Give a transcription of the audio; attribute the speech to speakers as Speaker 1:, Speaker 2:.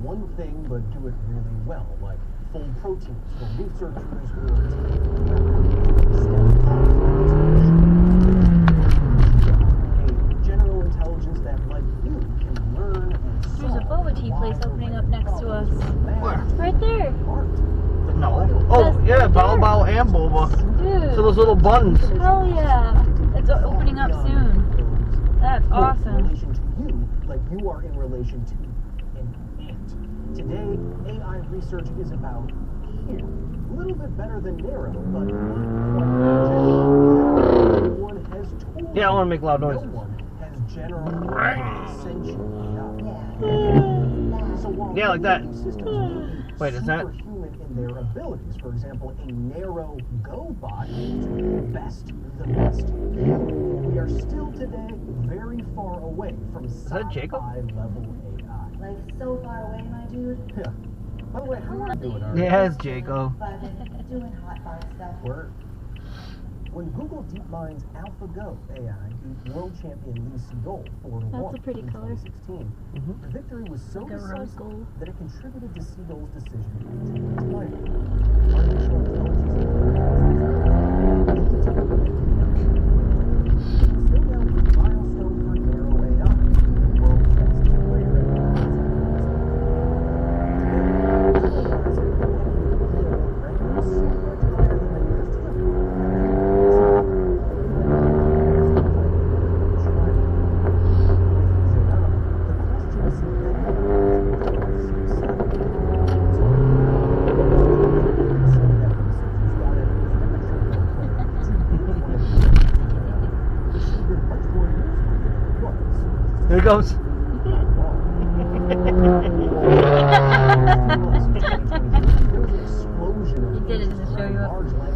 Speaker 1: one thing but do it really well, like fold proteins for researchers or a general intelligence that, like you, can learn and solve.
Speaker 2: There's a boba tea place opening up next to us.
Speaker 3: Where?
Speaker 2: Right there.
Speaker 3: No. Oh, yeah, Bao Bao and Boba.
Speaker 2: Dude.
Speaker 3: So those little buns.
Speaker 2: Hell yeah. It's opening up soon. That's awesome.
Speaker 1: In relation to you, like you are in relation to an ant. Today, AI research is about here. A little bit better than narrow, but no one has told
Speaker 3: Yeah, I want to make loud noises.
Speaker 1: No one has general sentient AI. So while
Speaker 3: Yeah, like that.
Speaker 1: systems
Speaker 3: Wait, is that?
Speaker 1: superhuman in their abilities, for example, a narrow GoBot to best the best. We are still today very far away from sci-fi level AI.
Speaker 4: Like so far away, my dude.
Speaker 1: Yeah. By the way, how are you doing? Ari?
Speaker 3: Yeah, it's Jacob.
Speaker 4: But doing hot bar stuff.
Speaker 1: Word. When Google DeepMind's AlphaGo AI beat world champion Lee Sedol 4-1
Speaker 2: That's a pretty
Speaker 1: in
Speaker 2: color.
Speaker 1: 2016, the victory was so
Speaker 2: Like a rose
Speaker 1: decisive
Speaker 2: gold.
Speaker 1: that it contributed to Sedol's decision to retire. Artificial intelligence still now a milestone for narrow AI, the world's best player
Speaker 3: Here it goes.
Speaker 2: He did it to show you up.